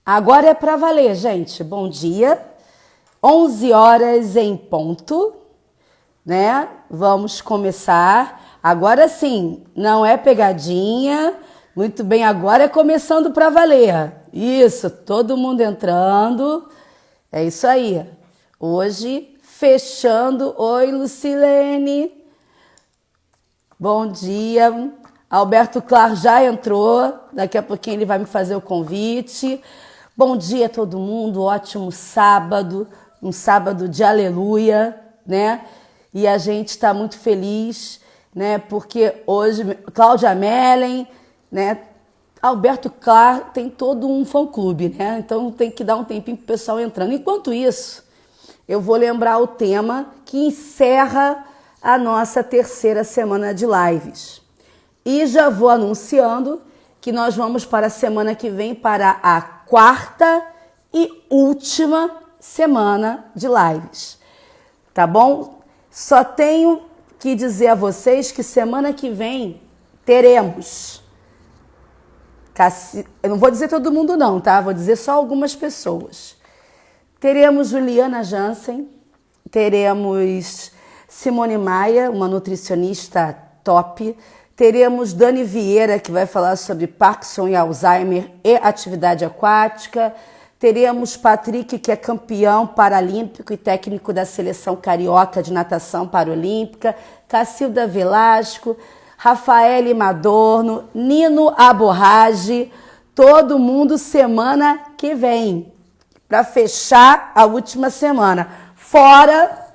Agora é para valer, gente. Bom dia. 11 horas em ponto, né? Vamos começar. Agora sim, não é pegadinha. Muito bem, agora é começando para valer. Isso, todo mundo entrando. É isso aí. Hoje, fechando. Oi, Lucilene. Bom dia. Alberto Clar já entrou. Daqui a pouquinho ele vai me fazer o convite. Bom dia a todo mundo. Ótimo sábado. Um sábado de aleluia, né? E a gente está muito feliz, né? Porque hoje, Cláudia Mellen, né? Alberto Clar tem todo um fã-clube, né? Então tem que dar um tempinho para o pessoal entrando. Enquanto isso, eu vou lembrar o tema que encerra a nossa terceira semana de lives. E já vou anunciando que nós vamos para a semana que vem para a quarta e última semana de lives. Tá bom? Só tenho que dizer a vocês que semana que vem teremos... Eu não vou dizer todo mundo não, tá? Vou dizer só algumas pessoas. Teremos Juliana Jansen, teremos Simone Maia, uma nutricionista top, teremos Dani Vieira, que vai falar sobre Parkinson e Alzheimer e atividade aquática, teremos Patrick, que é campeão paralímpico e técnico da seleção carioca de natação paralímpica, Cacilda Velasco, Rafaele Madorno, Nino Aborrage, todo mundo semana que vem, para fechar a última semana. Fora,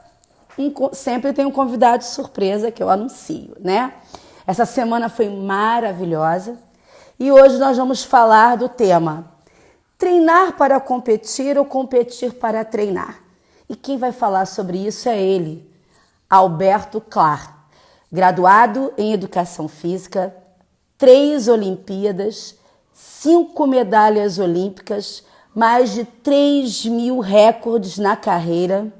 sempre tem um convidado de surpresa que eu anuncio, né? Essa semana foi maravilhosa e hoje nós vamos falar do tema treinar para competir ou competir para treinar. E quem vai falar sobre isso é ele, Alberto Clar. Graduado em Educação Física, 3 Olimpíadas, 5 medalhas olímpicas, mais de 3.000 recordes na carreira,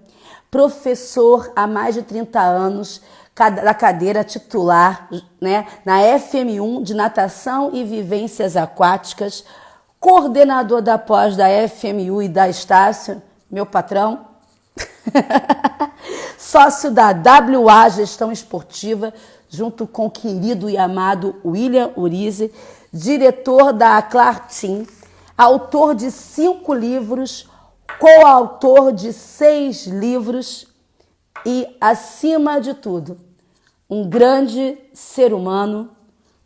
professor há mais de 30 anos da cadeira titular, né, na FM1 de Natação e Vivências Aquáticas, coordenador da pós da FMU e da Estácio, meu patrão, sócio da WA Gestão Esportiva, junto com o querido e amado William Urize, diretor da Clar Team, autor de 5 livros, coautor de 6 livros e, acima de tudo, um grande ser humano,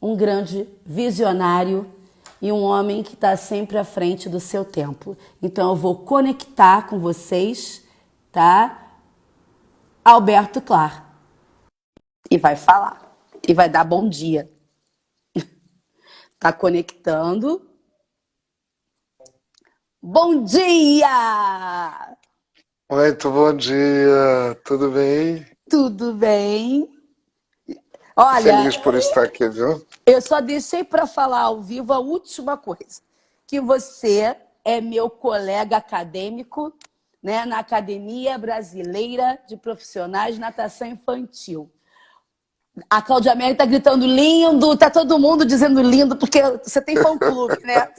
um grande visionário e um homem que está sempre à frente do seu tempo. Então eu vou conectar com vocês, tá? Alberto Clar. E vai falar. E vai dar bom dia. Tá conectando. Bom dia! Muito bom dia, tudo bem? Tudo bem? Olha, Feliz por estar aqui, viu? eu só deixei para falar ao vivo a última coisa, que você é meu colega acadêmico, né, na Academia Brasileira de Profissionais de Natação Infantil. A Cláudia Meli está gritando lindo, tá todo mundo dizendo lindo, porque você tem fã-clube, né?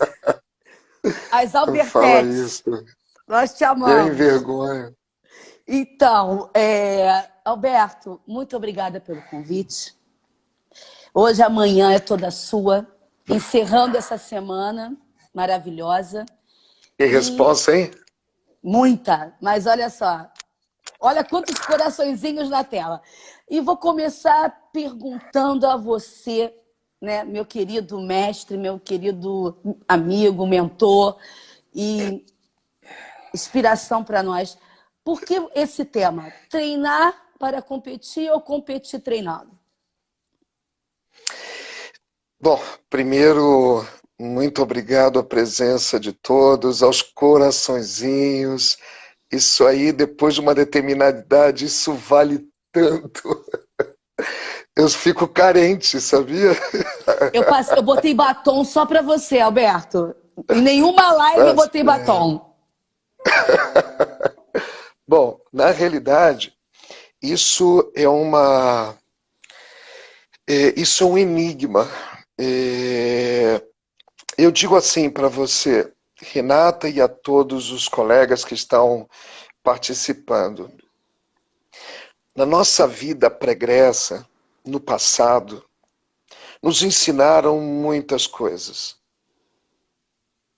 As Não fala Albertetes, isso. nós te Eu amamos. envergonho. Então, Alberto, muito obrigada pelo convite. Hoje, amanhã é toda sua, encerrando essa semana maravilhosa. Que resposta, hein? Muita, mas olha só, olha quantos coraçõezinhos na tela. E vou começar perguntando a você, né, meu querido mestre, meu querido amigo, mentor e inspiração para nós. Por que esse tema? Treinar para competir ou competir treinando? Bom, primeiro, muito obrigado à presença de todos, aos coraçõezinhos. Isso aí, depois de uma determinada idade, isso vale tanto. Eu fico carente, sabia? Eu botei batom só para você, Alberto. Em nenhuma live eu botei batom. Bom, na realidade, isso é isso é um enigma. Eu digo assim para você, Renata e a todos os colegas que estão participando. Na nossa vida pregressa, no passado, nos ensinaram muitas coisas,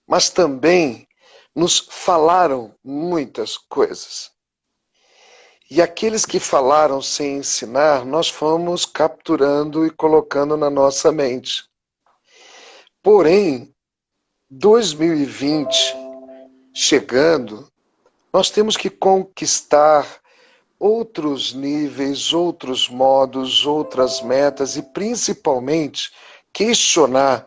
mas também nos falaram muitas coisas. E aqueles que falaram sem ensinar, nós fomos capturando e colocando na nossa mente. Porém, 2020 chegando, nós temos que conquistar outros níveis, outros modos, outras metas e principalmente questionar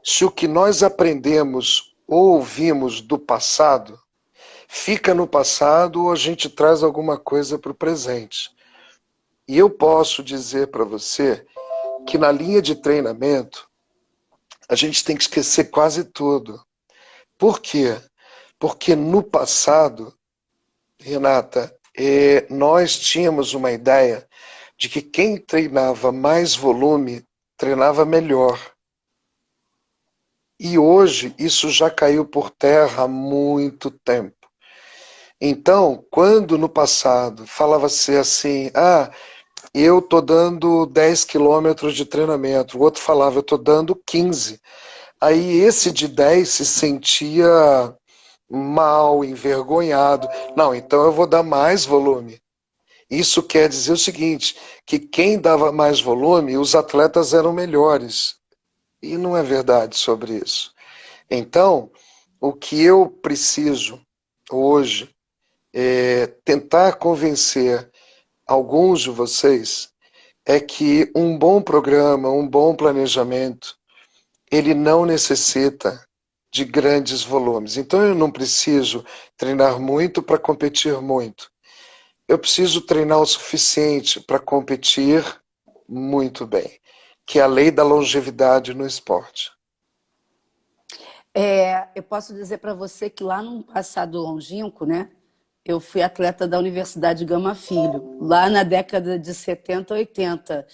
se o que nós aprendemos ou ouvimos do passado fica no passado ou a gente traz alguma coisa para o presente. E eu posso dizer para você que na linha de treinamento a gente tem que esquecer quase tudo. Por quê? Porque no passado, Renata, nós tínhamos uma ideia de que quem treinava mais volume treinava melhor. E hoje isso já caiu por terra há muito tempo. Então, quando no passado falava-se assim, eu estou dando 10 quilômetros de treinamento, o outro falava, eu estou dando 15. Aí esse de 10 se sentia mal, envergonhado. Não, então eu vou dar mais volume. Isso quer dizer o seguinte, que quem dava mais volume, os atletas eram melhores. E não é verdade sobre isso. Então, o que eu preciso hoje é tentar convencer alguns de vocês é que um bom programa, um bom planejamento, ele não necessita de grandes volumes. Então eu não preciso treinar muito para competir muito. Eu preciso treinar o suficiente para competir muito bem, que é a lei da longevidade no esporte. Eu posso dizer para você que lá num passado longínquo, né? Eu fui atleta da Universidade Gama Filho, lá na década de 70, 80.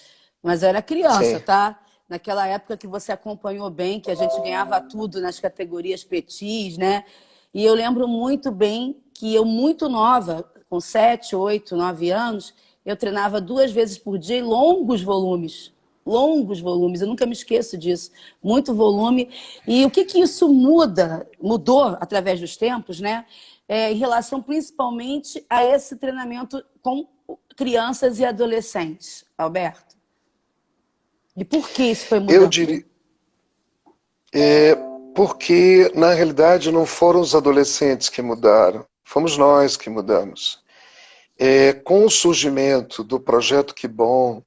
Mas eu era criança, Sim. tá? Naquela época que você acompanhou bem, que a gente ganhava tudo nas categorias petis, né? E eu lembro muito bem que eu, muito nova, com 7, 8, 9 anos, eu treinava 2 vezes por dia em longos volumes. Longos volumes, eu nunca me esqueço disso. Muito volume. E o que que isso mudou através dos tempos, né? Em relação principalmente a esse treinamento com crianças e adolescentes, Alberto? E por que isso foi Eu mudando? diria, porque na realidade não foram os adolescentes que mudaram, fomos nós que mudamos. Com o surgimento do projeto Que Bom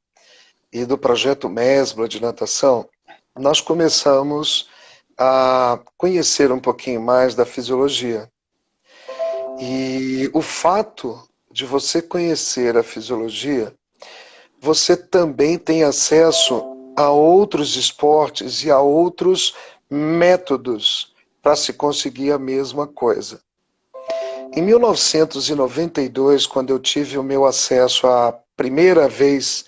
e do projeto Mesbla de natação, nós começamos a conhecer um pouquinho mais da fisiologia. E o fato de você conhecer a fisiologia, você também tem acesso a outros esportes e a outros métodos para se conseguir a mesma coisa. Em 1992, quando eu tive o meu acesso à primeira vez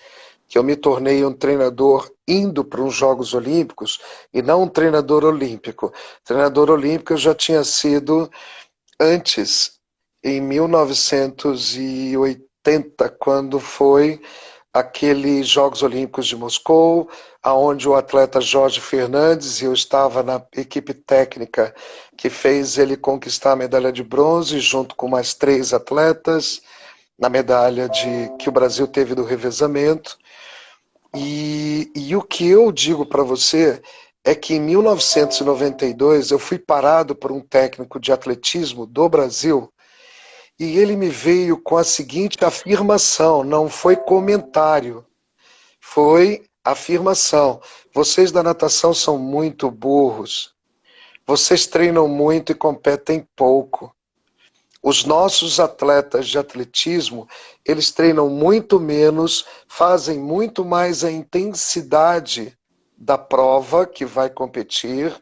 que eu me tornei um treinador indo para os Jogos Olímpicos, e não um treinador olímpico. Treinador olímpico eu já tinha sido antes, em 1980, quando foi aqueles Jogos Olímpicos de Moscou, aonde o atleta Jorge Fernandes, e eu estava na equipe técnica que fez ele conquistar a medalha de bronze, junto com mais 3 atletas, na medalha que o Brasil teve do revezamento. E o que eu digo para você é que em 1992 eu fui parado por um técnico de atletismo do Brasil e ele me veio com a seguinte afirmação, não foi comentário, foi afirmação. Vocês da natação são muito burros, vocês treinam muito e competem pouco. Os nossos atletas de atletismo, eles treinam muito menos, fazem muito mais a intensidade da prova que vai competir,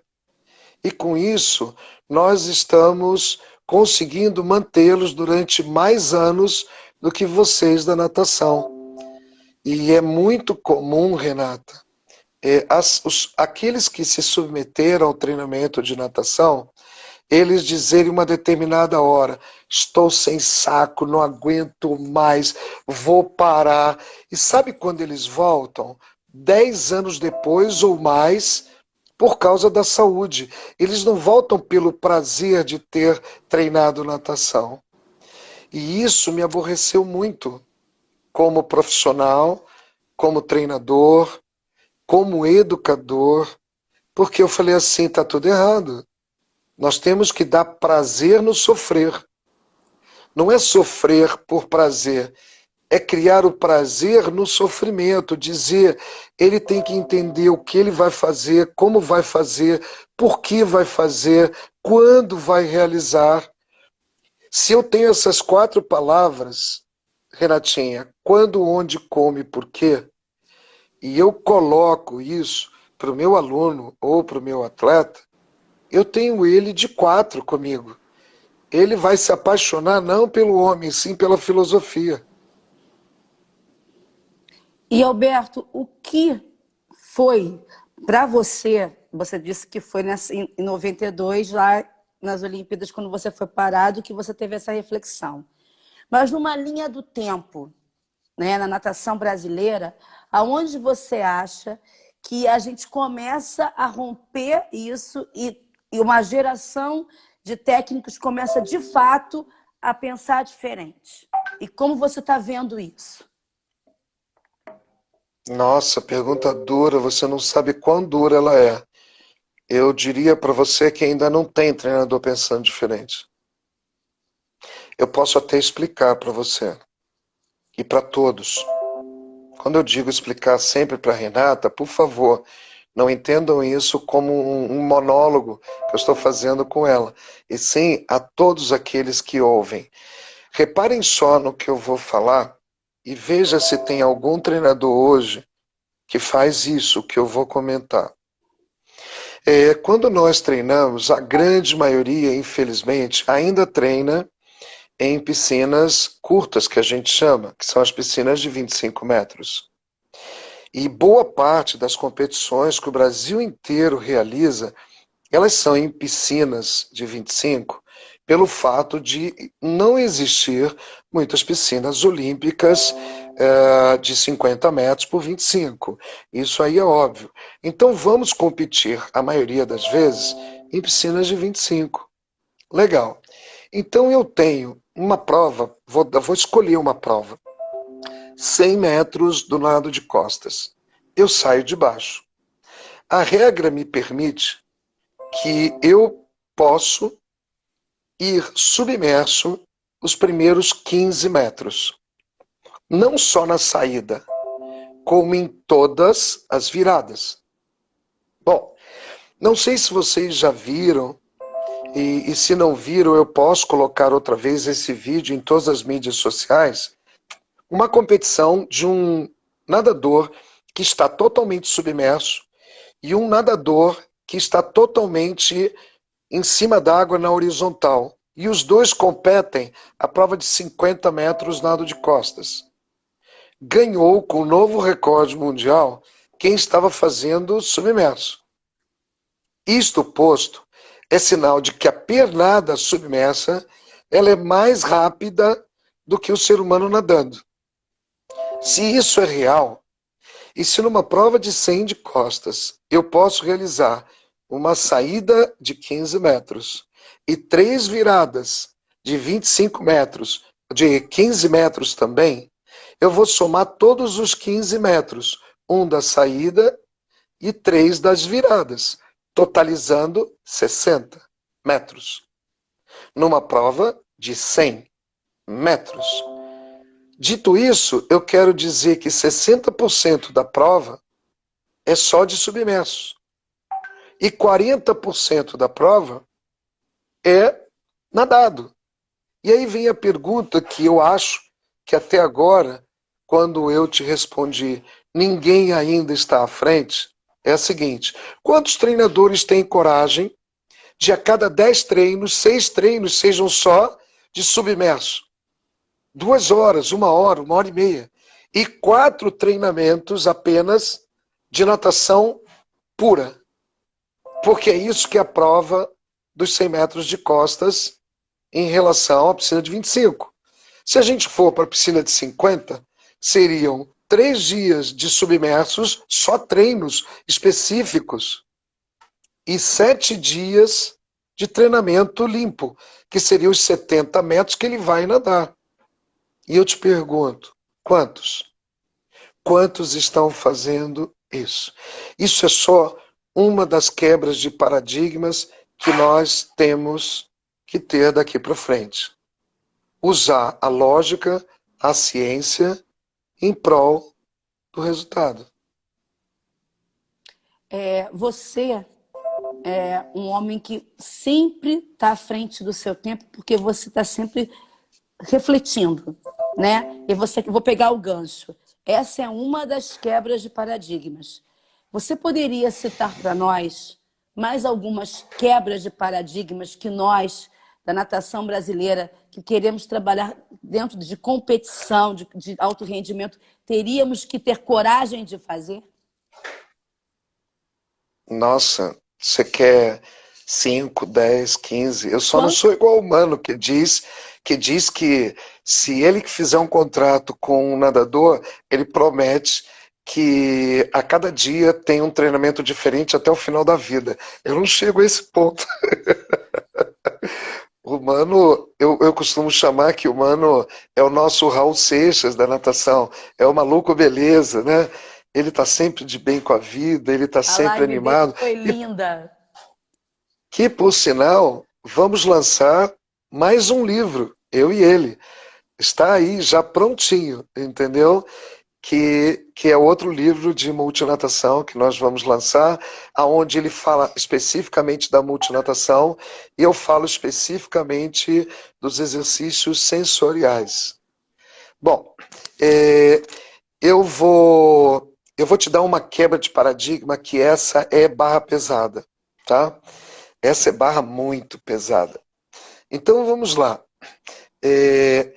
e com isso nós estamos conseguindo mantê-los durante mais anos do que vocês da natação. E é muito comum, Renata, aqueles que se submeteram ao treinamento de natação, eles dizerem uma determinada hora: estou sem saco, não aguento mais, vou parar. E sabe quando eles voltam? 10 anos depois ou mais, por causa da saúde. Eles não voltam pelo prazer de ter treinado natação. E isso me aborreceu muito, como profissional, como treinador, como educador, porque eu falei assim: está tudo errado. Nós temos que dar prazer no sofrer. Não é sofrer por prazer, é criar o prazer no sofrimento, dizer, ele tem que entender o que ele vai fazer, como vai fazer, por que vai fazer, quando vai realizar. Se eu tenho essas 4 palavras, Renatinha, quando, onde, como e por quê, e eu coloco isso para o meu aluno ou para o meu atleta, eu tenho ele de 4 comigo. Ele vai se apaixonar não pelo homem, sim pela filosofia. E Alberto, o que foi para você? Você disse que foi em 92, lá nas Olimpíadas, quando você foi parado, que você teve essa reflexão. Mas numa linha do tempo, né, na natação brasileira, aonde você acha que a gente começa a romper isso e uma geração de técnicos começa, de fato, a pensar diferente? E como você está vendo isso? Nossa, pergunta dura, você não sabe quão dura ela é. Eu diria para você que ainda não tem treinador pensando diferente. Eu posso até explicar para você e para todos. Quando eu digo explicar sempre para Renata, por favor, não entendam isso como um monólogo que eu estou fazendo com ela, e sim a todos aqueles que ouvem. Reparem só no que eu vou falar e veja se tem algum treinador hoje que faz isso que eu vou comentar. Quando nós treinamos, a grande maioria, infelizmente, ainda treina em piscinas curtas, que a gente chama, que são as piscinas de 25 metros. E boa parte das competições que o Brasil inteiro realiza, elas são em piscinas de 25, pelo fato de não existir muitas piscinas olímpicas de 50 metros por 25. Isso aí é óbvio. Então vamos competir, a maioria das vezes, em piscinas de 25. Legal. Então eu tenho uma prova, vou escolher uma prova. 100 metros do lado de costas. Eu saio de baixo. A regra me permite que eu posso ir submerso os primeiros 15 metros. Não só na saída, como em todas as viradas. Bom, não sei se vocês já viram, e se não viram, eu posso colocar outra vez esse vídeo em todas as mídias sociais, uma competição de um nadador que está totalmente submerso e um nadador que está totalmente em cima d'água na horizontal. E os dois competem a prova de 50 metros nado de costas. Ganhou com o novo recorde mundial quem estava fazendo submerso. Isto posto, é sinal de que a pernada submersa ela é mais rápida do que o ser humano nadando. Se isso é real, e se numa prova de 100 de costas eu posso realizar uma saída de 15 metros e 3 viradas de 25 metros, de 15 metros também, eu vou somar todos os 15 metros, um da saída e 3 das viradas, totalizando 60 metros, numa prova de 100 metros. Dito isso, eu quero dizer que 60% da prova é só de submerso. E 40% da prova é nadado. E aí vem a pergunta que eu acho que até agora, quando eu te respondi, ninguém ainda está à frente, é a seguinte: quantos treinadores têm coragem de a cada 10 treinos, 6 treinos sejam só de submerso? 2 horas, 1 hora e meia. E 4 treinamentos apenas de natação pura. Porque é isso que a prova dos 100 metros de costas em relação à piscina de 25. Se a gente for para a piscina de 50, seriam 3 dias de submersos, só treinos específicos, e 7 dias de treinamento limpo, que seriam os 70 metros que ele vai nadar. E eu te pergunto, quantos? Quantos estão fazendo isso? Isso é só uma das quebras de paradigmas que nós temos que ter daqui para frente. Usar a lógica, a ciência, em prol do resultado. Você é um homem que sempre está à frente do seu tempo, porque você está sempre refletindo, né? E você, vou pegar o gancho. Essa é uma das quebras de paradigmas. Você poderia citar para nós mais algumas quebras de paradigmas que nós, da natação brasileira, que queremos trabalhar dentro de competição, de alto rendimento, teríamos que ter coragem de fazer? Nossa, você quer 5, 10, 15? Eu só não Quanto? sou igual o Mano, que diz que se ele fizer um contrato com um nadador, ele promete que a cada dia tem um treinamento diferente até o final da vida. Eu não chego a esse ponto. O Mano, eu costumo chamar que o Mano é o nosso Raul Seixas da natação, é o maluco beleza, né? Ele tá sempre de bem com a vida, ele tá A sempre live dele animado. foi E linda. que, por sinal, vamos lançar mais um livro, eu e ele. Está aí já prontinho, entendeu? Que é outro livro de multinatação que nós vamos lançar, aonde ele fala especificamente da multinatação e eu falo especificamente dos exercícios sensoriais. Bom, é, eu vou te dar uma quebra de paradigma que essa é barra pesada, tá? Essa é barra muito pesada. Então vamos lá. É,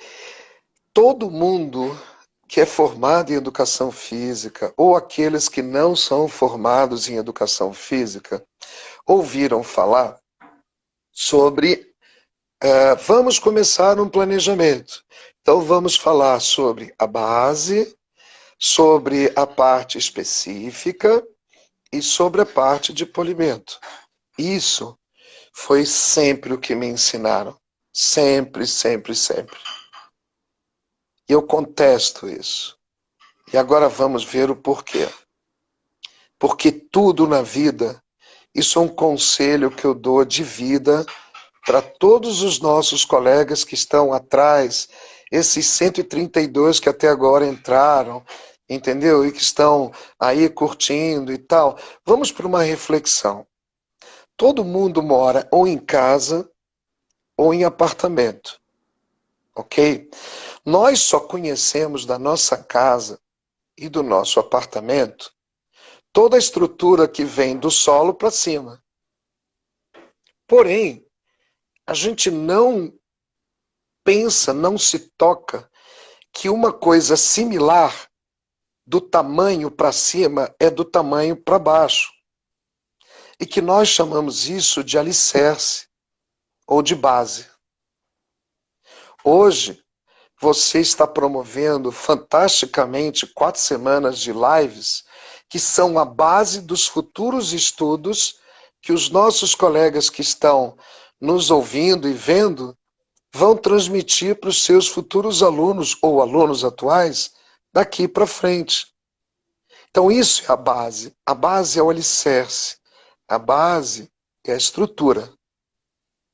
todo mundo que é formado em educação física, ou aqueles que não são formados em educação física, ouviram falar sobre vamos começar um planejamento. Então vamos falar sobre a base, sobre a parte específica e sobre a parte de polimento. Isso foi sempre o que me ensinaram. Sempre, sempre, sempre. E eu contesto isso. E agora vamos ver o porquê. Porque tudo na vida, isso é um conselho que eu dou de vida para todos os nossos colegas que estão atrás, esses 132 que até agora entraram, entendeu? E que estão aí curtindo e tal. Vamos para uma reflexão. Todo mundo mora ou em casa ou em apartamento, ok? Nós só conhecemos da nossa casa e do nosso apartamento toda a estrutura que vem do solo para cima. Porém, a gente não pensa, não se toca que uma coisa similar do tamanho para cima é do tamanho para baixo. E que nós chamamos isso de alicerce ou de base. Hoje, você está promovendo fantasticamente 4 semanas de lives que são a base dos futuros estudos que os nossos colegas que estão nos ouvindo e vendo vão transmitir para os seus futuros alunos ou alunos atuais daqui para frente. Então isso é a base é o alicerce, a base é a estrutura.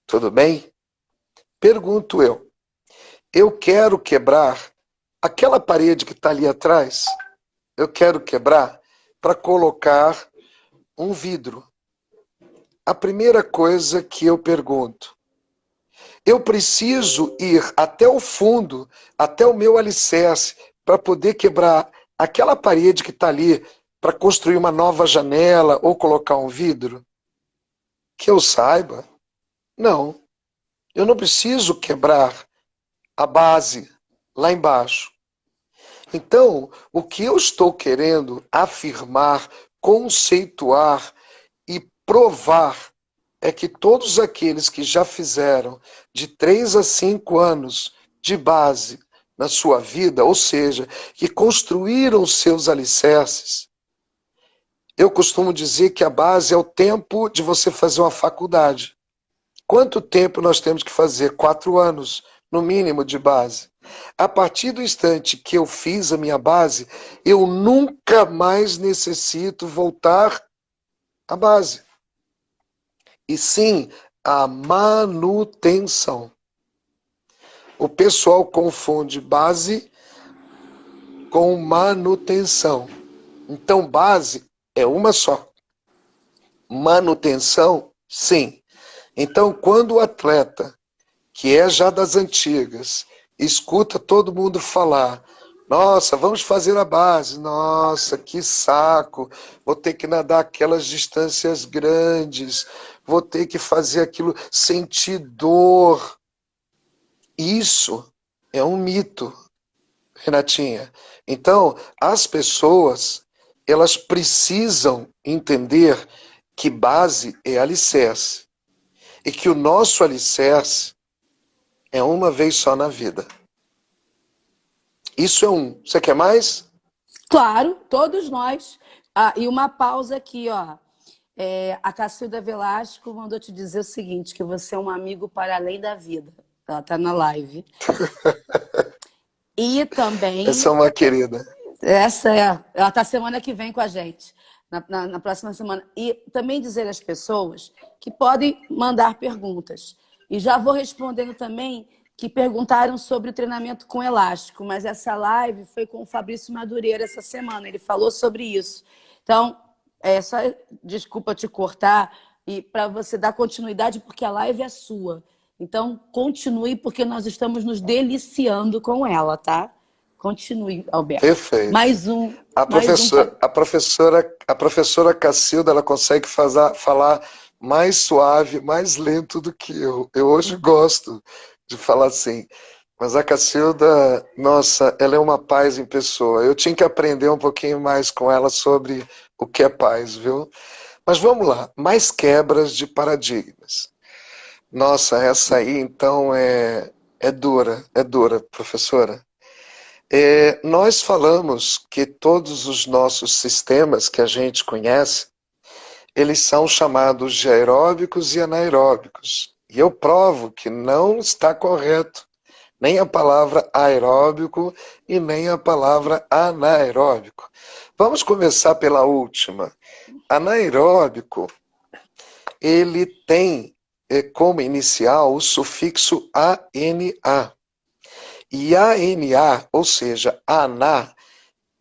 Tudo bem? Pergunto eu quero quebrar aquela parede que está ali atrás, eu quero quebrar para colocar um vidro. A primeira coisa que eu pergunto, eu preciso ir até o fundo, até o meu alicerce, para poder quebrar aquela parede que está ali, para construir uma nova janela ou colocar um vidro? Que eu saiba, não. Eu não preciso quebrar a base lá embaixo. Então, o que eu estou querendo afirmar, conceituar e provar é que todos aqueles que já fizeram de 3 a 5 anos de base na sua vida, ou seja, que construíram seus alicerces, eu costumo dizer que a base é o tempo de você fazer uma faculdade. Quanto tempo nós temos que fazer? 4 anos, no mínimo, de base. A partir do instante que eu fiz a minha base, eu nunca mais necessito voltar à base. E sim, a manutenção. O pessoal confunde base com manutenção. Então, base é uma só. Manutenção, sim. Então, quando o atleta, que é já das antigas, escuta todo mundo falar: nossa, vamos fazer a base, nossa, que saco, vou ter que nadar aquelas distâncias grandes, vou ter que fazer aquilo, sentir dor. Isso é um mito, Renatinha. Então, as pessoas, elas precisam entender que base é alicerce. E que o nosso alicerce é uma vez só na vida. Isso é um. Você quer mais? Claro, todos nós. Ah, e uma pausa aqui, ó. A Cacilda Velasco mandou te dizer o seguinte, que você é um amigo para além da vida. Ela tá na live. E também, Essa é uma querida. ela tá semana que vem com a gente, na próxima semana. E também dizer às pessoas que podem mandar perguntas. E já vou respondendo também que perguntaram sobre o treinamento com elástico, mas essa live foi com o Fabrício Madureira essa semana, ele falou sobre isso. Então, só desculpa te cortar, e para você dar continuidade, porque a live é sua. Então, continue, porque nós estamos nos deliciando com ela, tá? Continue, Alberto. Perfeito. Mais um. A professora Cacilda, ela consegue falar mais suave, mais lento do que eu. Eu hoje gosto de falar assim. Mas a Cacilda, nossa, ela é uma paz em pessoa. Eu tinha que aprender um pouquinho mais com ela sobre o que é paz, viu? Mas vamos lá, mais quebras de paradigmas. Nossa, essa aí então é dura, professora. Nós falamos que todos os nossos sistemas que a gente conhece, eles são chamados de aeróbicos e anaeróbicos. E eu provo que não está correto nem a palavra aeróbico e nem a palavra anaeróbico. Vamos começar pela última. Anaeróbico, ele tem como inicial o sufixo ANA. E ANA, ou seja, ANA,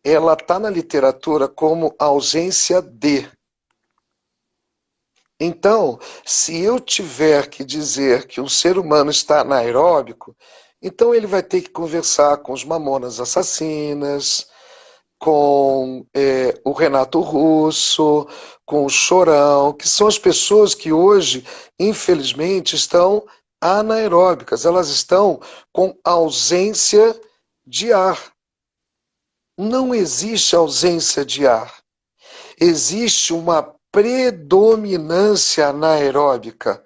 ela está na literatura como ausência de. Então, se eu tiver que dizer que um ser humano está anaeróbico, então ele vai ter que conversar com os Mamonas Assassinas, com o Renato Russo, com o Chorão, que são as pessoas que hoje, infelizmente, estão anaeróbicas. Elas estão com ausência de ar. Não existe ausência de ar. Existe uma predominância anaeróbica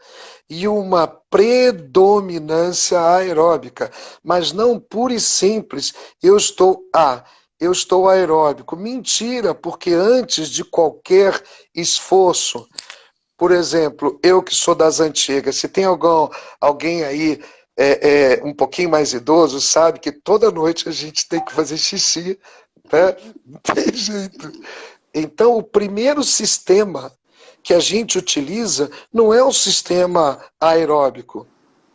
e uma predominância aeróbica, mas não pura e simples, eu estou aeróbico. Mentira, porque antes de qualquer esforço, por exemplo, eu que sou das antigas, se tem alguém aí um pouquinho mais idoso, sabe que toda noite a gente tem que fazer xixi, né? Não tem jeito. Então, o primeiro sistema que a gente utiliza não é o sistema aeróbico,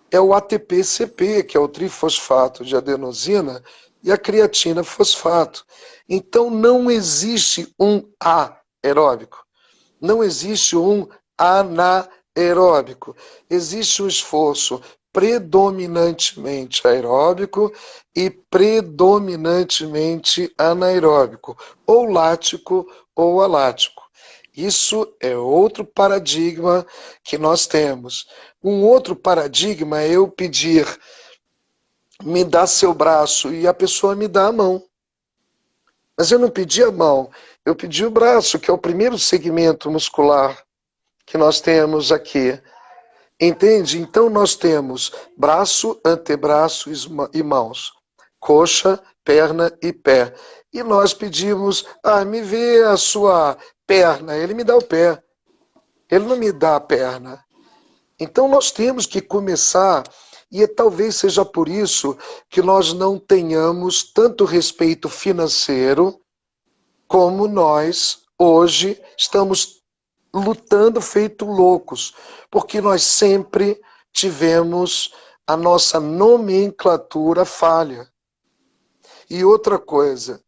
é o ATP-CP, que é o trifosfato de adenosina, e a creatina fosfato. Então, não existe um aeróbico, não existe um anaeróbico. Existe um esforço predominantemente aeróbico e predominantemente anaeróbico, ou lático ou alático. Isso é outro paradigma que nós temos. Um outro paradigma é eu pedir, me dá seu braço, e a pessoa me dá a mão. Mas eu não pedi a mão, eu pedi o braço, que é o primeiro segmento muscular que nós temos aqui. Entende? Então nós temos braço, antebraço e mãos, coxa, perna e pé. E nós pedimos, me vê a sua perna. Ele me dá o pé, ele não me dá a perna. Então nós temos que começar, e talvez seja por isso que nós não tenhamos tanto respeito financeiro como nós hoje estamos lutando feito loucos, porque nós sempre tivemos a nossa nomenclatura falha. E outra coisa,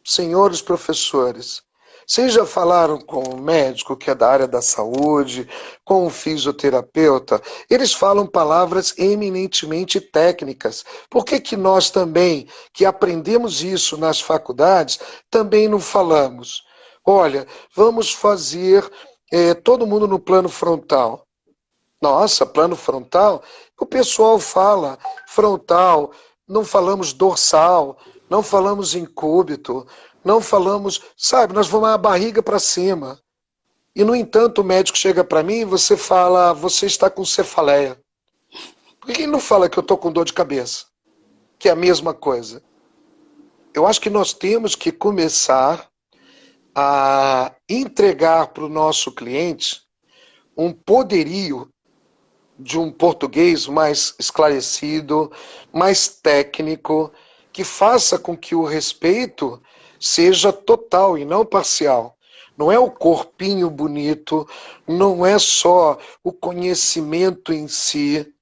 senhores professores, vocês já falaram com o médico que é da área da saúde, com o fisioterapeuta? Eles falam palavras eminentemente técnicas. Por que que nós também, que aprendemos isso nas faculdades, também não falamos? Olha, vamos fazer todo mundo no plano frontal. Nossa, plano frontal? O pessoal fala frontal, não falamos dorsal, não falamos incúbito, não falamos, sabe, nós vamos a barriga para cima. E, no entanto, o médico chega para mim e você fala, você está com cefaleia. Por que ele não fala que eu estou com dor de cabeça? Que é a mesma coisa. Eu acho que nós temos que começar a entregar para o nosso cliente um poderio de um português mais esclarecido, mais técnico, que faça com que o respeito seja total e não parcial. Não é o corpinho bonito, não é só o conhecimento em si,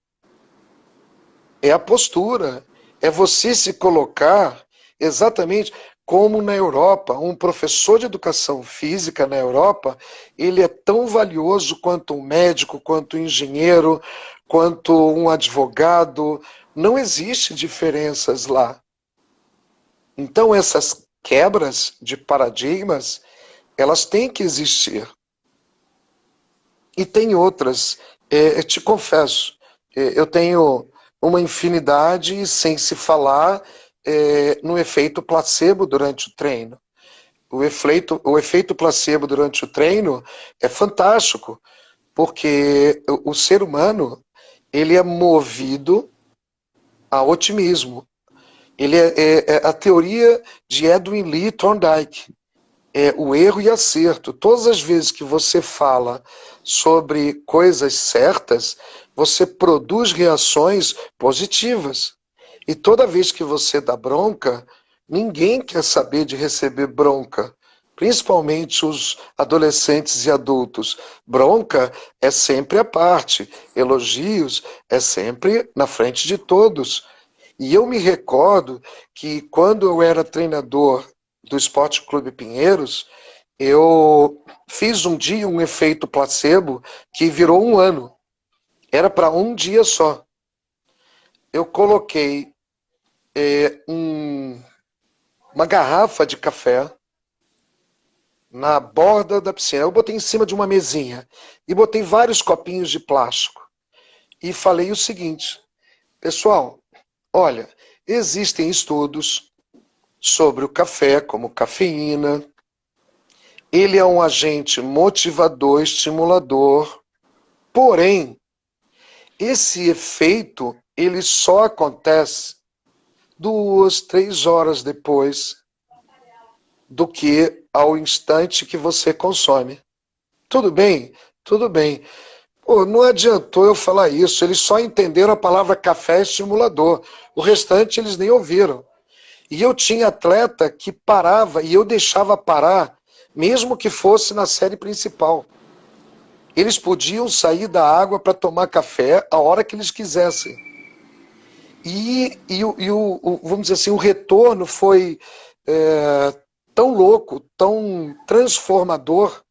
é a postura, é você se colocar exatamente como na Europa. Um professor de educação física na Europa, ele é tão valioso quanto um médico, quanto um engenheiro, quanto um advogado. Não existe diferenças lá. Então essas quebras de paradigmas, elas têm que existir. E tem outras. Eu te confesso, eu tenho uma infinidade sem se falar no efeito placebo durante o treino. O efeito placebo durante o treino é fantástico, porque o ser humano, ele é movido a otimismo. Ele é a teoria de Edwin Lee Thorndike. É o erro e acerto. Todas as vezes que você fala sobre coisas certas, você produz reações positivas. E toda vez que você dá bronca, ninguém quer saber de receber bronca. Principalmente os adolescentes e adultos. Bronca é sempre à parte. Elogios é sempre na frente de todos. E eu me recordo que quando eu era treinador do Esporte Clube Pinheiros, eu fiz um dia um efeito placebo que virou um ano. Era para um dia só. Eu coloquei uma garrafa de café na borda da piscina. Eu botei em cima de uma mesinha e botei vários copinhos de plástico. E falei o seguinte, pessoal, olha, existem estudos sobre o café como cafeína. Ele é um agente motivador, estimulador. Porém, esse efeito, ele só acontece 2, 3 horas depois do que ao instante que você consome. Tudo bem? Tudo bem. Pô, não adiantou eu falar isso. Eles só entenderam a palavra café estimulador. O restante eles nem ouviram. E eu tinha atleta que parava e eu deixava parar, mesmo que fosse na série principal. Eles podiam sair da água para tomar café a hora que eles quisessem. Vamos dizer assim, o retorno foi tão louco, tão transformador,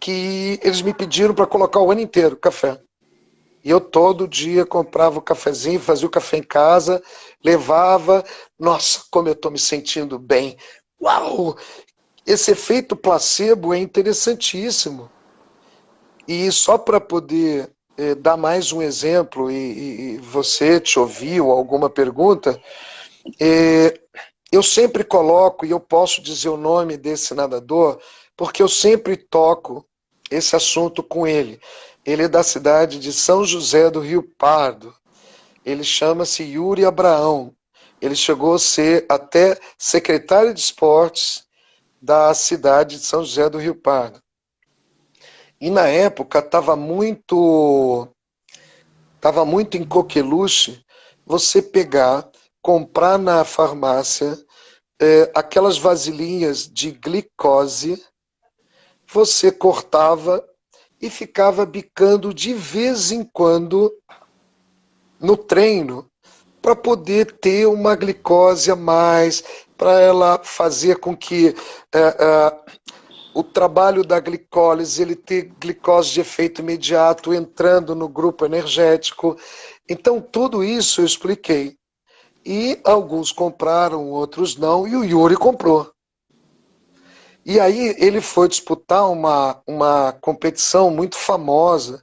que eles me pediram para colocar o ano inteiro café. E eu todo dia comprava o cafezinho, fazia o café em casa, levava. Nossa, como eu estou me sentindo bem. Uau! Esse efeito placebo é interessantíssimo. E só para poder dar mais um exemplo, e você te ouviu alguma pergunta, eu sempre coloco, e eu posso dizer o nome desse nadador, porque eu sempre toco esse assunto com ele. Ele é da cidade de São José do Rio Pardo. Ele chama-se Yuri Abraão. Ele chegou a ser até secretário de esportes da cidade de São José do Rio Pardo. E na época estava muito em coqueluche você pegar, comprar na farmácia aquelas vasilhinhas de glicose, você cortava e ficava bicando de vez em quando no treino para poder ter uma glicose a mais, para ela fazer com que o trabalho da glicólise, ele ter glicose de efeito imediato entrando no grupo energético. Então, tudo isso eu expliquei. E alguns compraram, outros não, e o Yuri comprou. E aí ele foi disputar uma competição muito famosa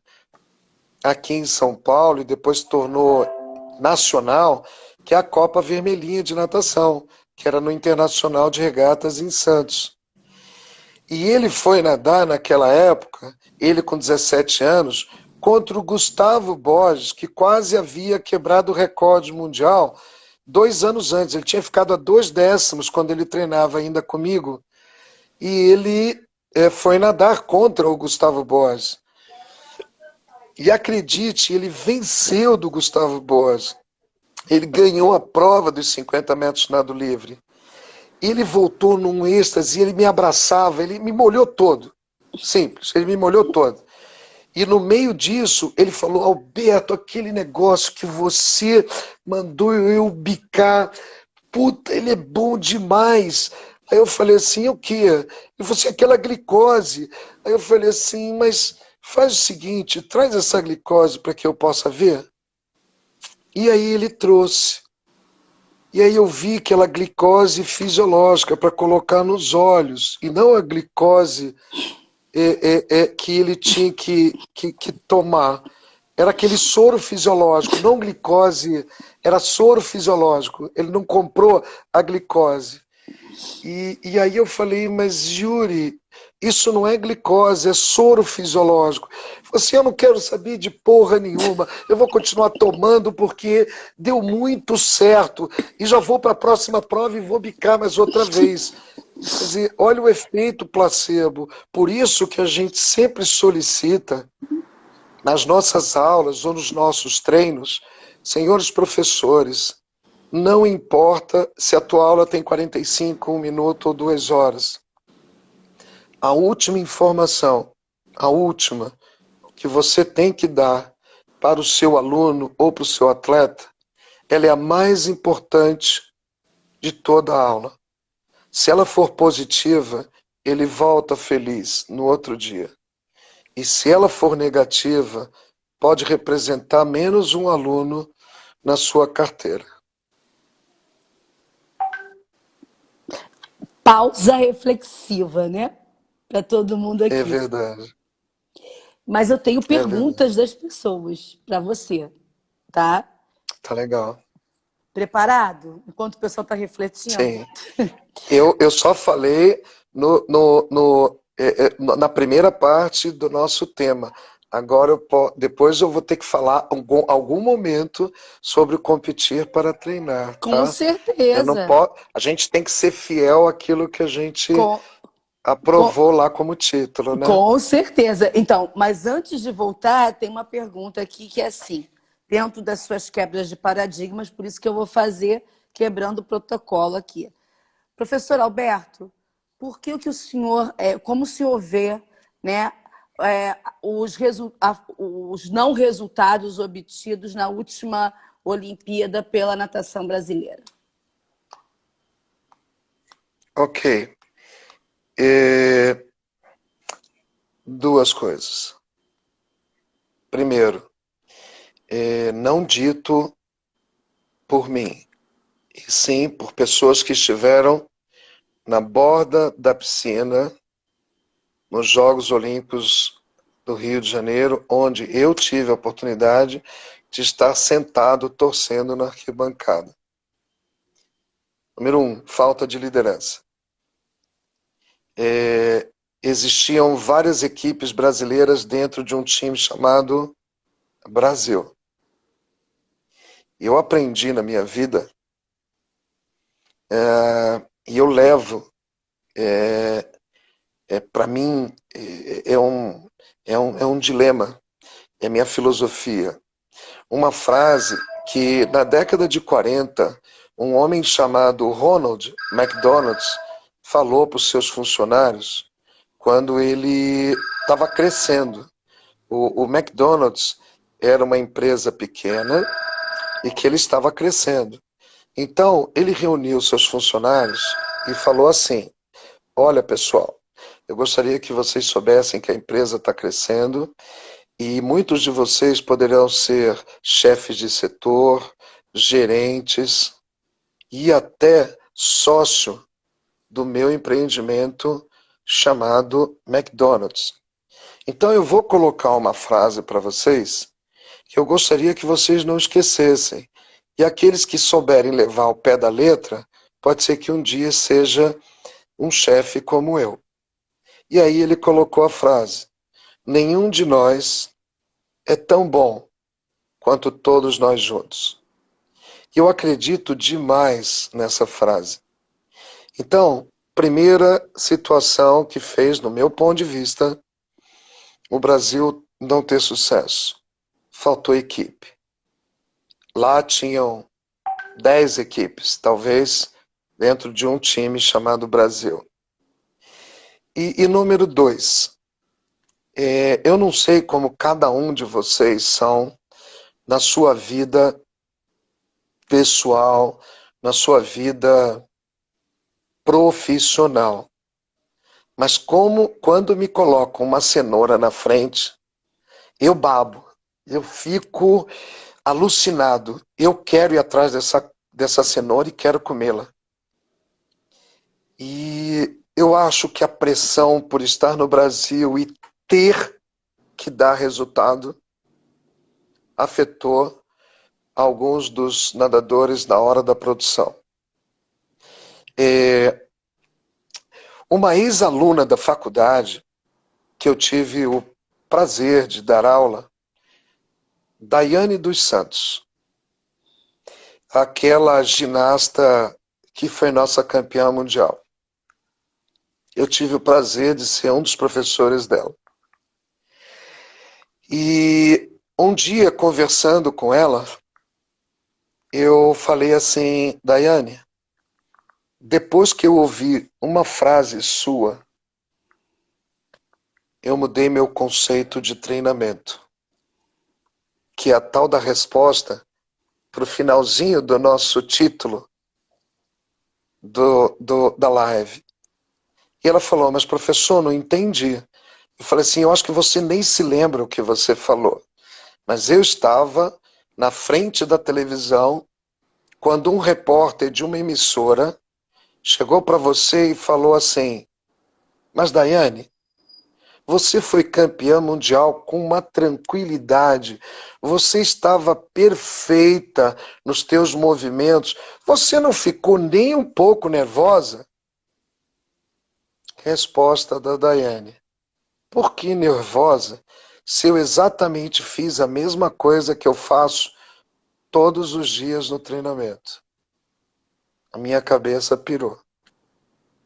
aqui em São Paulo, e depois se tornou nacional, que é a Copa Vermelhinha de Natação, que era no Internacional de Regatas em Santos. E ele foi nadar naquela época, ele com 17 anos, contra o Gustavo Borges, que quase havia quebrado o recorde mundial 2 anos antes. Ele tinha ficado a 2 décimos quando ele treinava ainda comigo. E ele foi nadar contra o Gustavo Borges. E acredite, ele venceu do Gustavo Borges. Ele ganhou a prova dos 50 metros nado livre. Ele voltou num êxtase, ele me abraçava, ele me molhou todo. Simples, ele me molhou todo. E no meio disso, ele falou: Alberto, aquele negócio que você mandou eu bicar, puta, ele é bom demais. Aí eu falei assim: o quê? Ele falou assim: aquela glicose. Aí eu falei assim: mas faz o seguinte, traz essa glicose para que eu possa ver. E aí ele trouxe. E aí eu vi aquela glicose fisiológica para colocar nos olhos, e não a glicose que ele tinha que tomar. Era aquele soro fisiológico, não glicose, era soro fisiológico. Ele não comprou a glicose. E aí eu falei: mas Yuri, isso não é glicose, é soro fisiológico. Ele falou assim: eu não quero saber de porra nenhuma, eu vou continuar tomando porque deu muito certo. E já vou para a próxima prova e vou bicar mais outra vez. Quer dizer, olha o efeito placebo. Por isso que a gente sempre solicita, nas nossas aulas ou nos nossos treinos, senhores professores, não importa se a tua aula tem 45, 1 minuto ou 2 horas. A última informação, a última, que você tem que dar para o seu aluno ou para o seu atleta, ela é a mais importante de toda a aula. Se ela for positiva, ele volta feliz no outro dia. E se ela for negativa, pode representar menos um aluno na sua carteira. Pausa reflexiva, né? Para todo mundo É aqui. verdade, Mas eu tenho é verdade. perguntas das pessoas para você, tá? Tá legal. Preparado? Enquanto o pessoal está refletindo. Sim. Eu só falei na primeira parte do nosso tema. Agora, depois eu vou ter que falar algum momento sobre competir para treinar, Com tá? Eu não certeza. posso, a gente tem que ser fiel àquilo que a gente Com, com, aprovou lá como título, né? com certeza. Então, mas antes de voltar, tem uma pergunta aqui que é assim, dentro das suas quebras de paradigmas, por isso que eu vou fazer quebrando o protocolo aqui. Professor Alberto, por que o senhor, como o senhor vê, né, os não resultados obtidos na última Olimpíada pela natação brasileira? Ok. Duas coisas. Primeiro, não dito por mim, e sim por pessoas que estiveram na borda da piscina nos Jogos Olímpicos do Rio de Janeiro, onde eu tive a oportunidade de estar sentado torcendo na arquibancada. Número 1, falta de liderança. existiam várias equipes brasileiras dentro de um time chamado Brasil. Eu aprendi na minha vida, e eu levo, para mim, é um dilema, é minha filosofia. Uma frase que, na década de 40, um homem chamado Ronald McDonald falou para os seus funcionários quando ele estava crescendo. O McDonald's era uma empresa pequena e que ele estava crescendo. Então, ele reuniu seus funcionários e falou assim: olha, pessoal, eu gostaria que vocês soubessem que a empresa está crescendo e muitos de vocês poderão ser chefes de setor, gerentes e até sócio do meu empreendimento chamado McDonald's. Então eu vou colocar uma frase para vocês que eu gostaria que vocês não esquecessem. E aqueles que souberem levar ao pé da letra, pode ser que um dia seja um chefe como eu. E aí ele colocou a frase: nenhum de nós é tão bom quanto todos nós juntos. E eu acredito demais nessa frase. Então, primeira situação que fez, no meu ponto de vista, o Brasil não ter sucesso: faltou equipe. Lá tinham 10 equipes, talvez, dentro de um time chamado Brasil. E número 2, eu não sei como cada um de vocês são na sua vida pessoal, na sua vida profissional. Mas quando me colocam uma cenoura na frente, eu babo, eu fico alucinado. Eu quero ir atrás dessa cenoura e quero comê-la. E eu acho que a pressão por estar no Brasil e ter que dar resultado afetou alguns dos nadadores na hora da produção. Uma ex-aluna da faculdade, que eu tive o prazer de dar aula, Daiane dos Santos, aquela ginasta que foi nossa campeã mundial. Eu tive o prazer de ser um dos professores dela. E um dia, conversando com ela, eu falei assim: Daiane, depois que eu ouvi uma frase sua, eu mudei meu conceito de treinamento, que é a tal da resposta para o finalzinho do nosso título da live. E ela falou: mas professor, não entendi. Eu falei assim: eu acho que você nem se lembra o que você falou, mas eu estava na frente da televisão quando um repórter de uma emissora chegou para você e falou assim: mas Daiane, você foi campeã mundial com uma tranquilidade, você estava perfeita nos teus movimentos, você não ficou nem um pouco nervosa? Resposta da Daiane: por que nervosa se eu exatamente fiz a mesma coisa que eu faço todos os dias no treinamento? A minha cabeça pirou.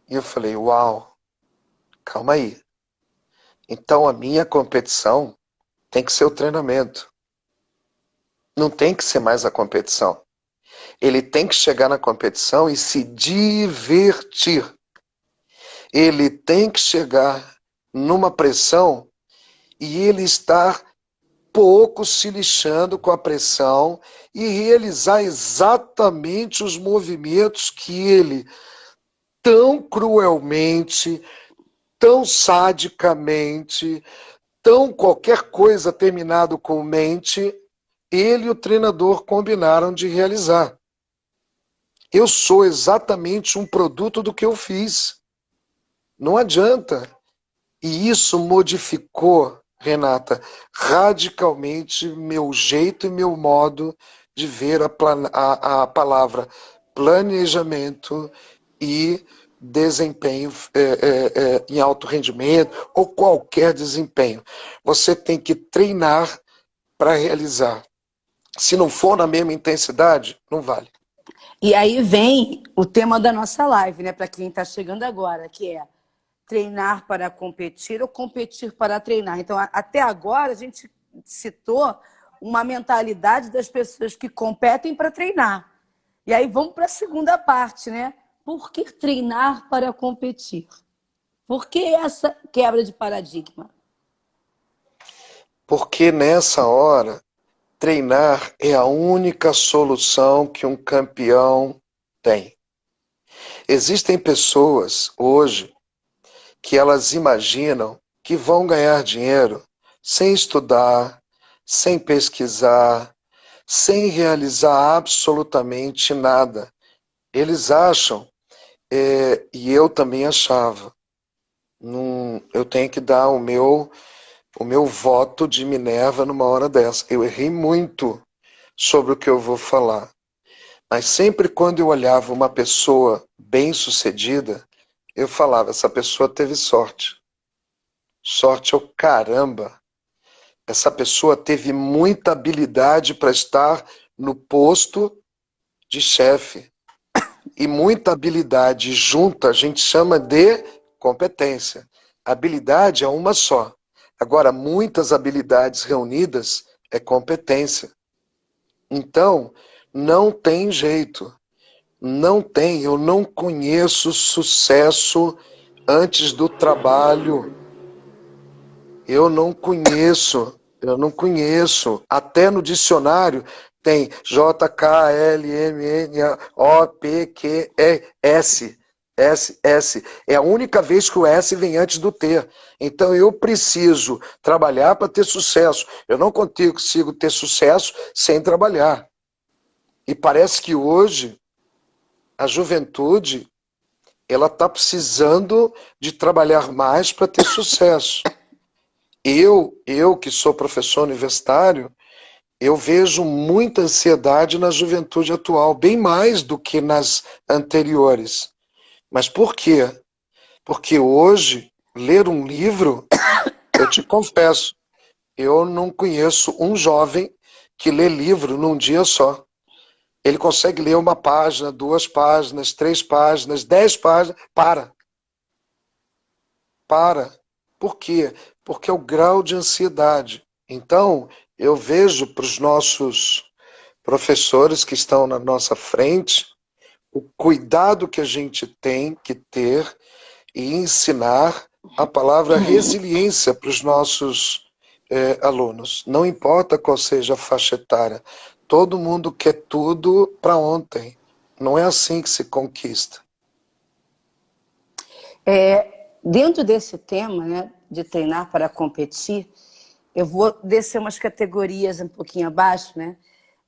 E eu falei: uau, calma aí. Então a minha competição tem que ser o treinamento. Não tem que ser mais a competição. Ele tem que chegar na competição e se divertir. Ele tem que chegar numa pressão e ele estar pouco se lixando com a pressão e realizar exatamente os movimentos que ele tão cruelmente, tão sadicamente, tão qualquer coisa terminado com mente, ele e o treinador combinaram de realizar. Eu sou exatamente um produto do que eu fiz. Não adianta. E isso modificou, Renata, radicalmente meu jeito e meu modo de ver a palavra planejamento e desempenho em alto rendimento ou qualquer desempenho. Você tem que treinar para realizar. Se não for na mesma intensidade, não vale. E aí vem o tema da nossa live, né? Para quem está chegando agora, que é treinar para competir ou competir para treinar. Então, até agora, a gente citou uma mentalidade das pessoas que competem para treinar. E aí vamos para a segunda parte, né? Por que treinar para competir? Por que essa quebra de paradigma? Porque nessa hora, treinar é a única solução que um campeão tem. Existem pessoas hoje que elas imaginam que vão ganhar dinheiro sem estudar, sem pesquisar, sem realizar absolutamente nada. Eles acham, e eu também achava, eu tenho que dar o meu voto de Minerva numa hora dessa. Eu errei muito sobre o que eu vou falar. Mas sempre quando eu olhava uma pessoa bem-sucedida, eu falava, essa pessoa teve sorte. Sorte é o caramba. Essa pessoa teve muita habilidade para estar no posto de chefe. E muita habilidade junta a gente chama de competência. Habilidade é uma só. Agora, muitas habilidades reunidas é competência. Então, não tem jeito. Não tem. Eu não conheço sucesso antes do trabalho. Eu não conheço. Até no dicionário tem JKLMNOPQS. S. É a única vez que o S vem antes do T. Então eu preciso trabalhar para ter sucesso. Eu não consigo ter sucesso sem trabalhar. E parece que hoje a juventude ela está precisando de trabalhar mais para ter sucesso. Eu que sou professor universitário, eu vejo muita ansiedade na juventude atual, bem mais do que nas anteriores. Mas por quê? Porque hoje, ler um livro, eu te confesso, eu não conheço um jovem que lê livro num dia só. Ele consegue ler uma página, 2 páginas, 3 páginas, 10 páginas, para. Por quê? Porque é o grau de ansiedade. Então, eu vejo para os nossos professores que estão na nossa frente, o cuidado que a gente tem que ter e ensinar a palavra resiliência para os nossos alunos. Não importa qual seja a faixa etária, todo mundo quer tudo para ontem. Não é assim que se conquista. Dentro desse tema, né, de treinar para competir, eu vou descer umas categorias um pouquinho abaixo, né?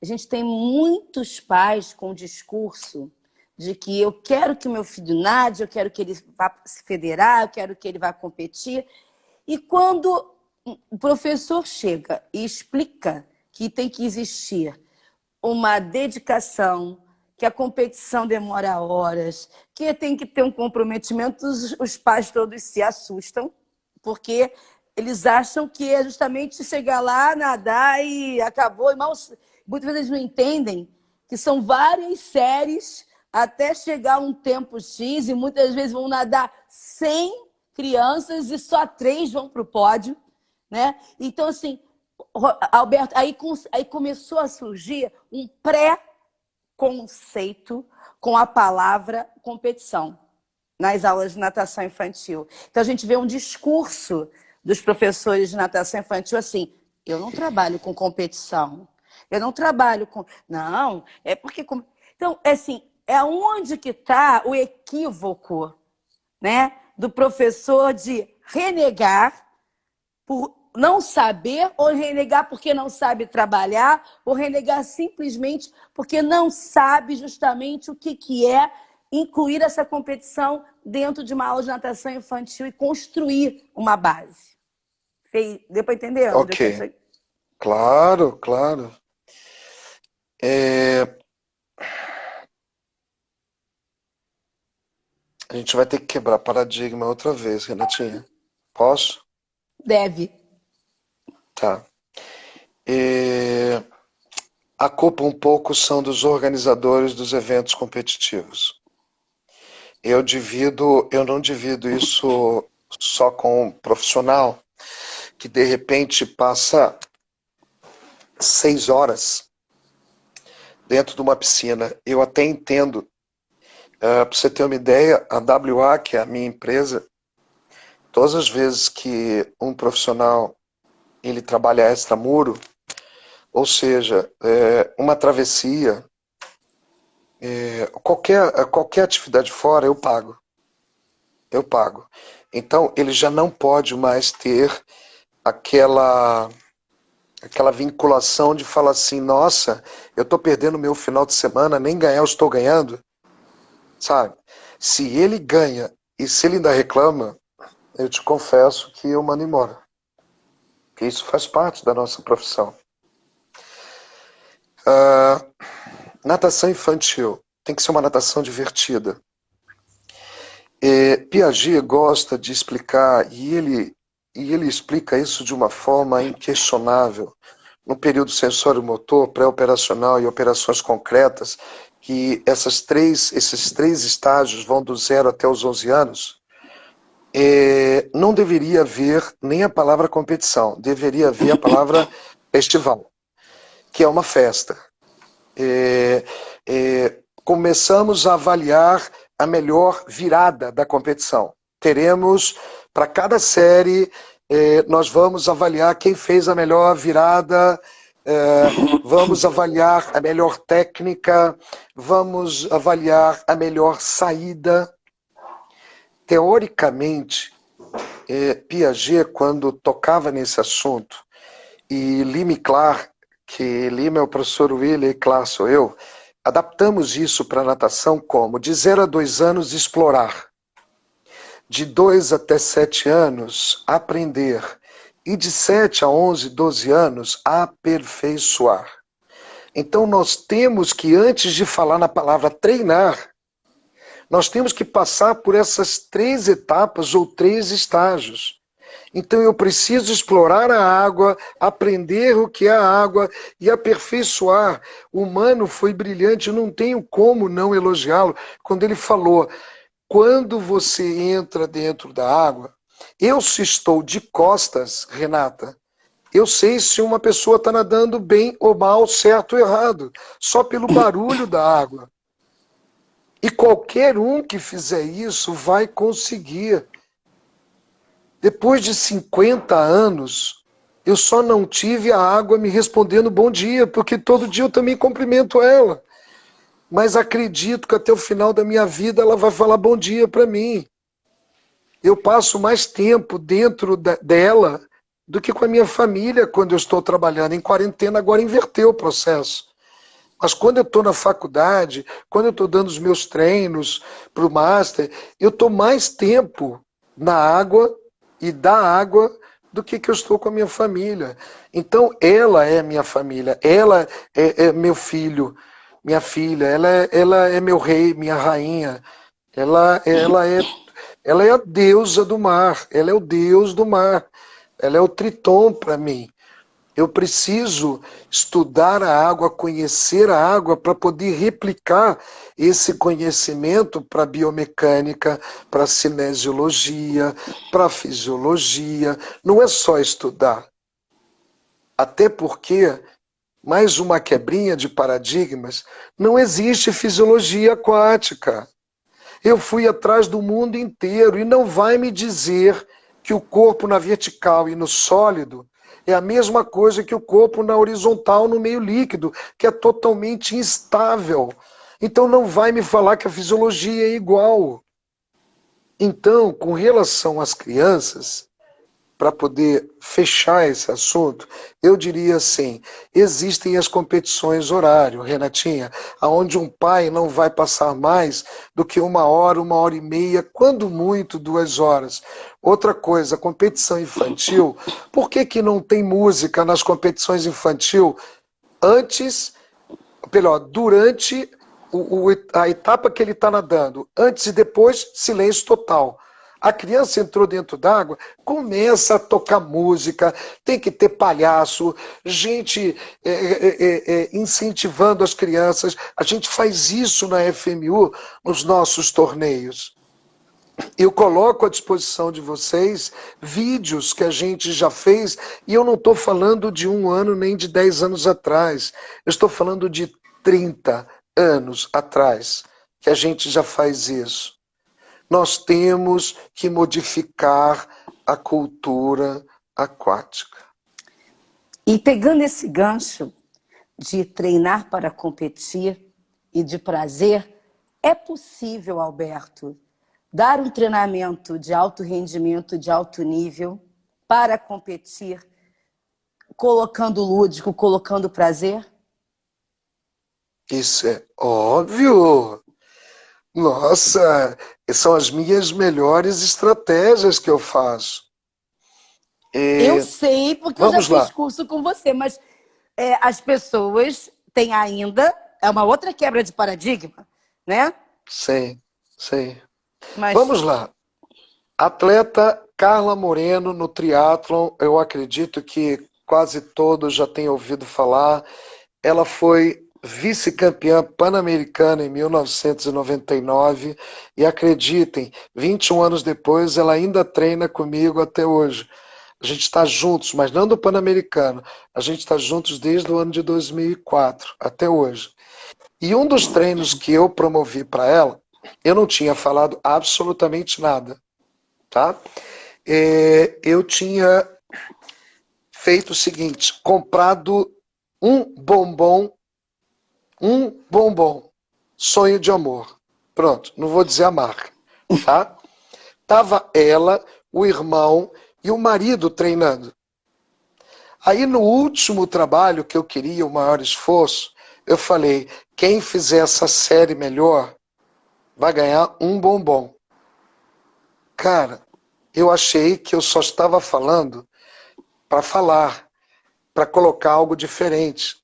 A gente tem muitos pais com o discurso de que eu quero que o meu filho nade, eu quero que ele vá se federar, eu quero que ele vá competir. E quando o professor chega e explica que tem que existir uma dedicação, que a competição demora horas, que tem que ter um comprometimento, os pais todos se assustam, porque eles acham que é justamente chegar lá, nadar e acabou. Muitas vezes eles não entendem que são várias séries até chegar a um tempo X, e muitas vezes vão nadar 100 crianças e só 3 vão para o pódio, né? Então, assim, Alberto, aí começou a surgir um pré-conceito com a palavra competição nas aulas de natação infantil. Então, a gente vê um discurso dos professores de natação infantil assim: eu não trabalho com competição, eu não trabalho com... Não, é porque... Então, assim, é onde que está o equívoco, né, do professor de renegar por não saber, ou renegar porque não sabe trabalhar, ou renegar simplesmente porque não sabe justamente o que é incluir essa competição dentro de uma aula de natação infantil e construir uma base. Deu para entender? Ok. Claro. gente vai ter que quebrar paradigma outra vez, Renatinha. Posso? Deve. Tá. E a culpa um pouco são dos organizadores dos eventos competitivos. Eu não divido isso só com um profissional que de repente passa 6 horas dentro de uma piscina. Eu até entendo. Para você ter uma ideia, a WA, que é a minha empresa, todas as vezes que um profissional ele trabalha extramuro, ou seja, uma travessia, qualquer atividade fora, eu pago. Eu pago. Então, ele já não pode mais ter aquela vinculação de falar assim, nossa, eu estou perdendo meu final de semana, nem ganhar eu estou ganhando, sabe? Se ele ganha e se ele ainda reclama, eu te confesso que eu mando embora. Porque isso faz parte da nossa profissão. Natação infantil. Tem que ser uma natação divertida. Piaget gosta de explicar, e ele explica isso de uma forma inquestionável, no período sensório-motor, pré-operacional e operações concretas, que esses três estágios vão do 0 até os 11 anos, não deveria haver nem a palavra competição, deveria haver a palavra festival, que é uma festa. Começamos a avaliar a melhor virada da competição. Teremos, para cada série, nós vamos avaliar quem fez a melhor virada, vamos avaliar a melhor técnica, vamos avaliar a melhor saída. Teoricamente, Piaget, quando tocava nesse assunto, e Lima e Clark, que Lima é o professor William e Clark sou eu, adaptamos isso para a natação como de 0 a 2 anos explorar, de 2 até 7 anos aprender e de 7 a 11, 12 anos aperfeiçoar. Então nós temos que, antes de falar na palavra treinar, nós temos que passar por essas 3 etapas ou 3 estágios. Então eu preciso explorar a água, aprender o que é a água e aperfeiçoar. O Mano foi brilhante, eu não tenho como não elogiá-lo quando ele falou, quando você entra dentro da água, eu se estou de costas, Renata, eu sei se uma pessoa está nadando bem ou mal, certo ou errado, só pelo barulho da água. E qualquer um que fizer isso vai conseguir. Depois de 50 anos, eu só não tive a água me respondendo bom dia, porque todo dia eu também cumprimento ela. Mas acredito que até o final da minha vida ela vai falar bom dia para mim. Eu passo mais tempo dentro dela do que com a minha família quando eu estou trabalhando. Em quarentena agora inverteu o processo. Mas quando eu estou na faculdade, quando eu estou dando os meus treinos para o Master, eu estou mais tempo na água e da água do que eu estou com a minha família. Então ela é minha família, ela é meu filho, minha filha, ela é meu rei, minha rainha, ela é a deusa do mar, ela é o deus do mar, ela é o Triton para mim. Eu preciso estudar a água, conhecer a água para poder replicar esse conhecimento para biomecânica, para cinesiologia, para fisiologia. Não é só estudar. Até porque, mais uma quebrinha de paradigmas, não existe fisiologia aquática. Eu fui atrás do mundo inteiro e não vai me dizer que o corpo na vertical e no sólido é a mesma coisa que o corpo na horizontal no meio líquido, que é totalmente instável. Então não vai me falar que a fisiologia é igual. Então, com relação às crianças, para poder fechar esse assunto, eu diria assim, existem as competições horário, Renatinha, onde um pai não vai passar mais do que 1 hora e meia, quando muito 2 horas. Outra coisa, competição infantil, por que não tem música nas competições infantil antes, melhor, durante a etapa que ele está nadando, antes e depois, silêncio total. A criança entrou dentro d'água, começa a tocar música, tem que ter palhaço, gente incentivando as crianças. A gente faz isso na FMU nos nossos torneios. Eu coloco à disposição de vocês vídeos que a gente já fez, e eu não estou falando de 1 ano nem de 10 anos atrás, eu estou falando de 30 anos atrás que a gente já faz isso. Nós temos que modificar a cultura aquática. E pegando esse gancho de treinar para competir e de prazer, é possível, Alberto, dar um treinamento de alto rendimento, de alto nível, para competir, colocando lúdico, colocando prazer? Isso é óbvio! Nossa, são as minhas melhores estratégias que eu faço. Eu sei, porque eu já Vamos lá. fiz curso com você, mas as pessoas têm ainda, é uma outra quebra de paradigma, né? Sim, sim. Mas Vamos lá. Atleta Carla Moreno no triatlon, eu acredito que quase todos já têm ouvido falar. Ela foi vice-campeã pan-americana em 1999 e acreditem, 21 anos depois ela ainda treina comigo até hoje. A gente está juntos, mas não do pan-americano. A gente está juntos desde o ano de 2004 até hoje. E um dos treinos que eu promovi para ela, eu não tinha falado absolutamente nada, tá? Eu tinha feito o seguinte, comprado um bombom, sonho de amor. Pronto, não vou dizer a marca, tá? Tava ela, o irmão e o marido treinando. Aí no último trabalho que eu queria, o maior esforço, eu falei, quem fizer essa série melhor vai ganhar um bombom. Cara, eu achei que eu só estava falando para falar, para colocar algo diferente.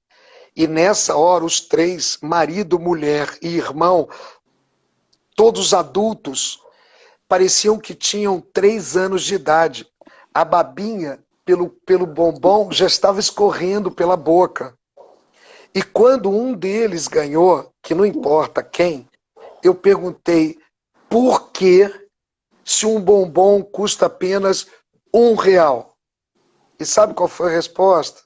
E nessa hora, os três, marido, mulher e irmão, todos adultos, pareciam que tinham 3 anos de idade. A babinha, pelo bombom, já estava escorrendo pela boca. E quando um deles ganhou, que não importa quem, eu perguntei por que se um bombom custa apenas R$ 1. E sabe qual foi a resposta?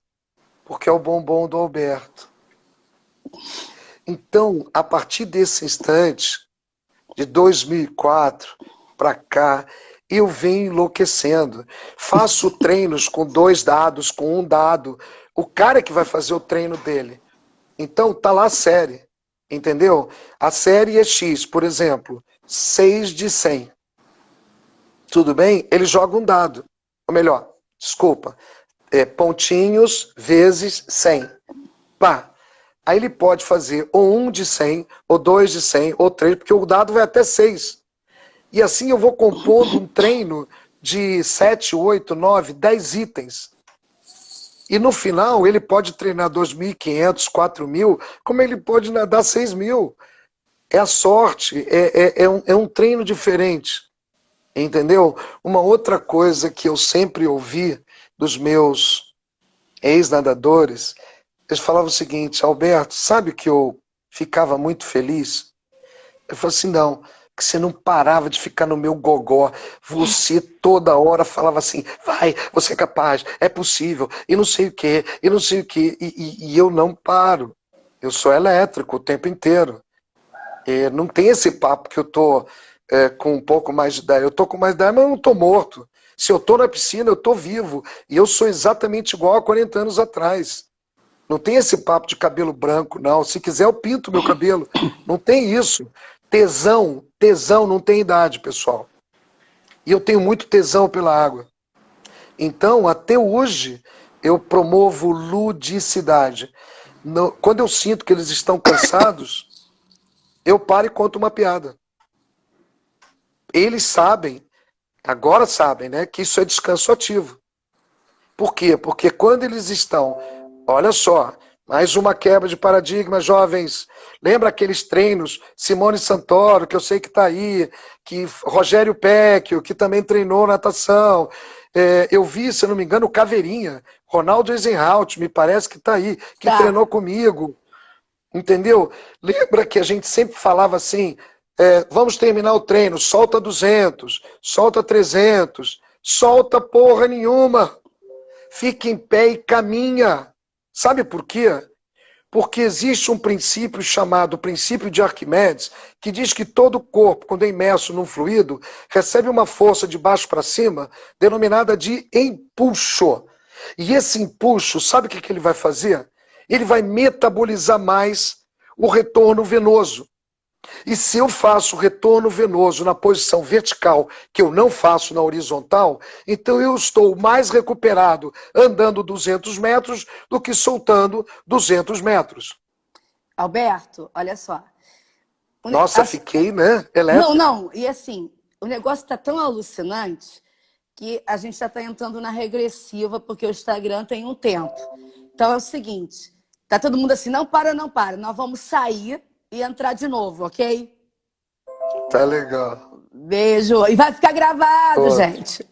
Porque é o bombom do Alberto. Então, a partir desse instante, de 2004 para cá, eu venho enlouquecendo. Faço treinos com 2 dados, com 1 dado. O cara que vai fazer o treino dele. Então, tá lá a série, entendeu? A série é X, por exemplo, 6 de 100. Tudo bem? Ele joga um dado. Ou melhor, desculpa, pontinhos vezes 100. Pá. Aí ele pode fazer ou 1 de 100, ou 2 de 100, ou 3, porque o dado vai até 6. E assim eu vou compondo um treino de 7, 8, 9, 10 itens. E no final ele pode treinar 2.500, 4.000, como ele pode nadar 6.000. É a sorte, é um treino diferente. Entendeu? Uma outra coisa que eu sempre ouvi dos meus ex-nadadores, eles falavam o seguinte, Alberto, sabe que eu ficava muito feliz? Eu falei assim, não, que você não parava de ficar no meu gogó. Você toda hora falava assim, vai, você é capaz, é possível, e não sei o quê, e não sei o quê. E eu não paro. Eu sou elétrico o tempo inteiro. E não tem esse papo que eu tô com um pouco mais de idade. Eu tô com mais de idade, mas eu não tô morto. Se eu tô na piscina, eu tô vivo. E eu sou exatamente igual a 40 anos atrás. Não tem esse papo de cabelo branco, não. Se quiser, eu pinto meu cabelo. Não tem isso. Tesão não tem idade, pessoal. E eu tenho muito tesão pela água. Então, até hoje, eu promovo ludicidade. Quando eu sinto que eles estão cansados, eu paro e conto uma piada. Eles sabem, agora sabem, né, que isso é descanso ativo. Por quê? Porque quando eles estão, olha só, Mais uma quebra de paradigma, jovens. Lembra aqueles treinos, Simone Santoro, que eu sei que está aí, que Rogério Pecchio, que também treinou natação. Eu vi, se não me engano, o Caveirinha, Ronaldo Eisenhout, me parece que está aí, que treinou comigo. Entendeu? Lembra que a gente sempre falava assim, vamos terminar o treino, solta 200, solta 300, solta porra nenhuma. Fica em pé e caminha. Sabe por quê? Porque existe um princípio chamado princípio de Arquimedes, que diz que todo corpo, quando é imerso num fluido, recebe uma força de baixo para cima, denominada de empuxo. E esse empuxo, sabe o que ele vai fazer? Ele vai metabolizar mais o retorno venoso. E se eu faço retorno venoso na posição vertical, que eu não faço na horizontal, então eu estou mais recuperado andando 200 metros do que soltando 200 metros. Alberto, olha só. Nossa, fiquei, né? Elétrico. Não, e assim, o negócio está tão alucinante que a gente já está entrando na regressiva, porque o Instagram tem um tempo. Então é o seguinte, tá todo mundo assim, não para, nós vamos sair e entrar de novo, ok? Tá legal. Beijo. E vai ficar gravado, gente.